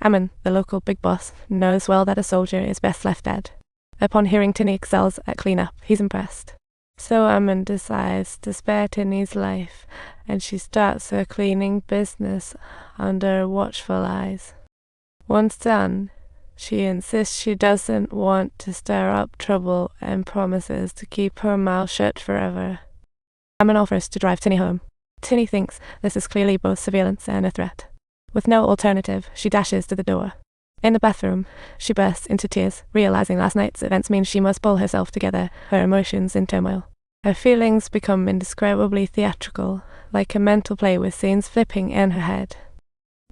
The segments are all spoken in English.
Ammon, the local big boss, knows well that a soldier is best left dead. Upon hearing Terney excels at cleanup, he's impressed. So Ammon decides to spare Terney's life, and she starts her cleaning business under watchful eyes. Once done, she insists she doesn't want to stir up trouble and promises to keep her mouth shut forever. Ammon offers to drive Terney home. Terney thinks this is clearly both surveillance and a threat. With no alternative, she dashes to the door. In the bathroom, she bursts into tears, realizing last night's events mean she must pull herself together, her emotions in turmoil. Her feelings become indescribably theatrical, like a mental play with scenes flipping in her head.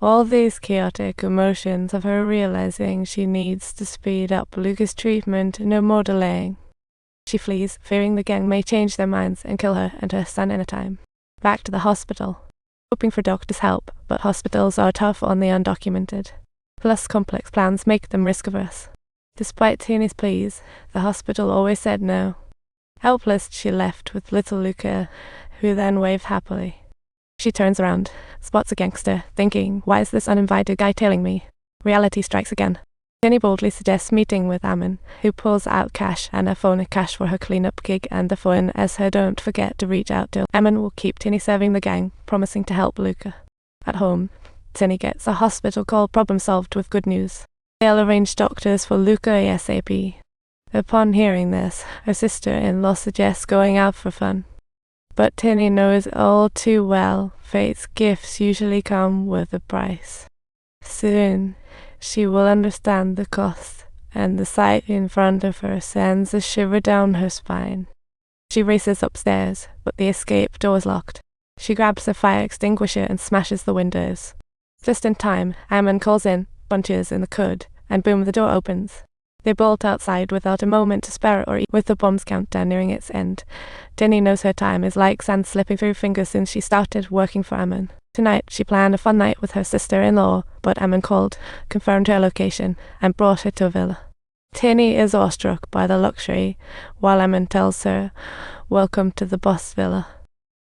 All these chaotic emotions of her realizing she needs to speed up Luca's treatment, no more delaying. She flees, fearing the gang may change their minds and kill her and her son in a time. Back to the hospital, hoping for doctors' help, but hospitals are tough on the undocumented. Plus, complex plans make them risk-averse. Despite Terney's pleas, the hospital always said no. Helpless, she left with little Luca, who then waved happily. She turns around, spots a gangster, thinking, why is this uninvited guy tailing me? Reality strikes again. Terney boldly suggests meeting with Ammon, who pulls out cash and a phone cash for her cleanup gig and a phone as her don't forget to reach out to. Ammon will keep Terney serving the gang, promising to help Luca. At home, Terney gets a hospital call problem solved with good news. They'll arrange doctors for Luca ASAP. Upon hearing this, her sister-in-law suggests going out for fun. But Terney knows all too well fate's gifts usually come with a price. Soon, she will understand the cost, and the sight in front of her sends a shiver down her spine. She races upstairs, but the escape door is locked. She grabs a fire extinguisher and smashes the windows. Just in time, Ammon calls in, punches in the code, and boom, the door opens. They bolt outside without a moment to spare or with the bomb's countdown nearing its end. Terney knows her time is like sand slipping through her fingers since she started working for Ammon. Tonight, she planned a fun night with her sister-in-law, but Ammon called, confirmed her location, and brought her to a villa. Terney is awestruck by the luxury, while Ammon tells her, welcome to the boss villa.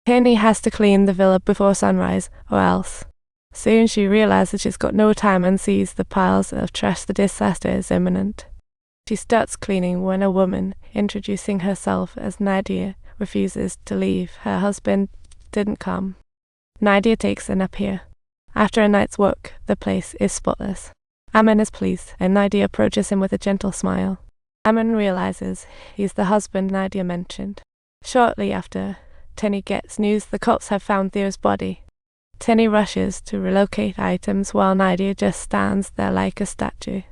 Terney has to clean the villa before sunrise, or else. Soon she realizes she's got no time and sees the piles of trash. The disaster is imminent. She starts cleaning when a woman, introducing herself as Nadia, refuses to leave. Her husband didn't come. Nadia takes a nap here. After a night's work, the place is spotless. Ammon is pleased, and Nadia approaches him with a gentle smile. Ammon realizes he's the husband Nadia mentioned. Shortly after, Terney gets news the cops have found Theo's body. Terney rushes to relocate items while Nadia just stands there like a statue.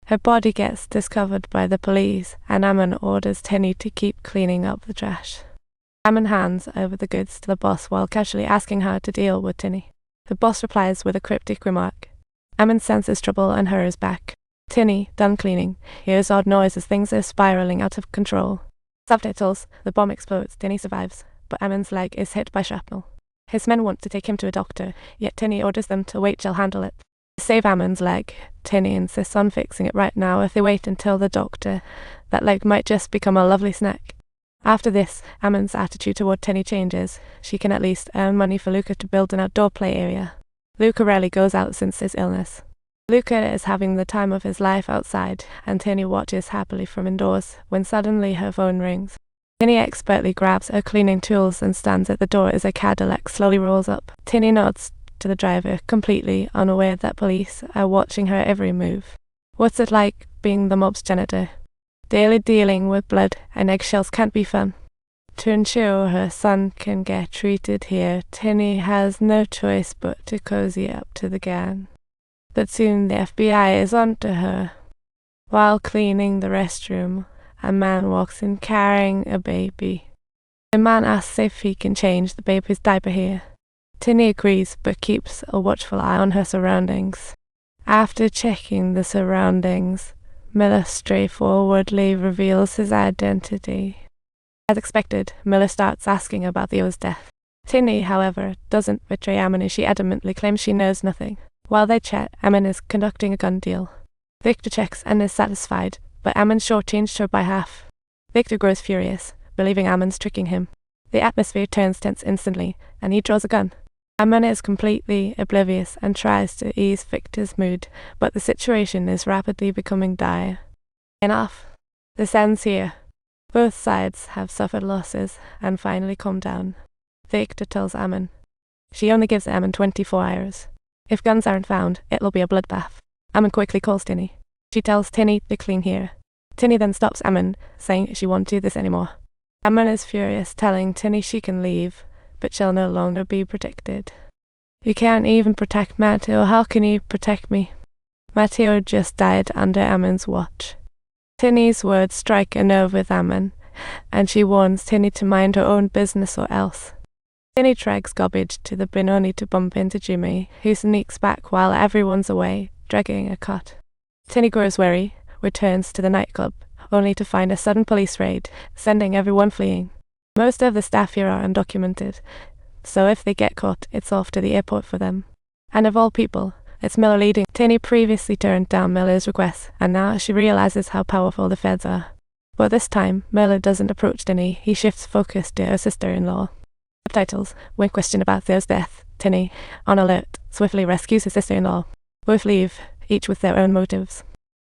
Her body gets discovered by the police, and Ammon orders Terney to keep cleaning up the trash. Ammon hands over the goods to the boss while casually asking her to deal with Terney. The boss replies with a cryptic remark. Ammon senses trouble and hurries back. Terney, done cleaning, hears odd noise as things are spiraling out of control. Subtitles: the bomb explodes, Terney survives, but Ammon's leg is hit by shrapnel. His men want to take him to a doctor, yet Terney orders them to wait, she'll handle it. To save Ammon's leg, Terney insists on fixing it right now. If they wait until the doctor, that leg might just become a lovely snack. After this, Ammon's attitude toward Terney changes. She can at least earn money for Luca to build an outdoor play area. Luca rarely goes out since his illness. Luca is having the time of his life outside, and Terney watches happily from indoors when suddenly her phone rings. Terney expertly grabs her cleaning tools and stands at the door as a Cadillac slowly rolls up. Terney nods to the driver, completely unaware that police are watching her every move. What's it like being the mob's janitor? Daily dealing with blood and eggshells can't be fun. To ensure her son can get treated here, Terney has no choice but to cozy up to the gang. But soon the FBI is onto her. While cleaning the restroom, a man walks in carrying a baby. The man asks if he can change the baby's diaper here. Terney agrees, but keeps a watchful eye on her surroundings. After checking the surroundings, Miller straightforwardly reveals his identity. As expected, Miller starts asking about Theo's death. Terney, however, doesn't betray Ammon as she adamantly claims she knows nothing. While they chat, Ammon is conducting a gun deal. Victor checks and is satisfied, but Ammon shortchanged her by half. Victor grows furious, believing Ammon's tricking him. The atmosphere turns tense instantly, and he draws a gun. Ammon is completely oblivious and tries to ease Victor's mood, but the situation is rapidly becoming dire. Enough. This ends here. Both sides have suffered losses and finally calm down. Victor tells Ammon. She only gives Ammon 24 hours. If guns aren't found, it'll be a bloodbath. Ammon quickly calls Terney. She tells Terney to clean here. Terney then stops Ammon, saying she won't do this anymore. Ammon is furious, telling Terney she can leave, but she'll no longer be protected. You can't even protect Matteo. How can you protect me? Matteo just died under Ammon's watch. Terney's words strike a nerve with Ammon, and she warns Terney to mind her own business or else. Terney drags garbage to the bin only to bump into Jimmy, who sneaks back while everyone's away, dragging a cot. Terney grows wary, returns to the nightclub, only to find a sudden police raid, sending everyone fleeing. Most of the staff here are undocumented, so if they get caught, it's off to the airport for them. And of all people, it's Miller leading. Terney previously turned down Miller's request, and now she realizes how powerful the feds are. But this time, Miller doesn't approach Terney, he shifts focus to her sister-in-law. Subtitles: when questioned about Theo's death, Terney, on alert, swiftly rescues her sister-in-law. Both leave, each with their own motives.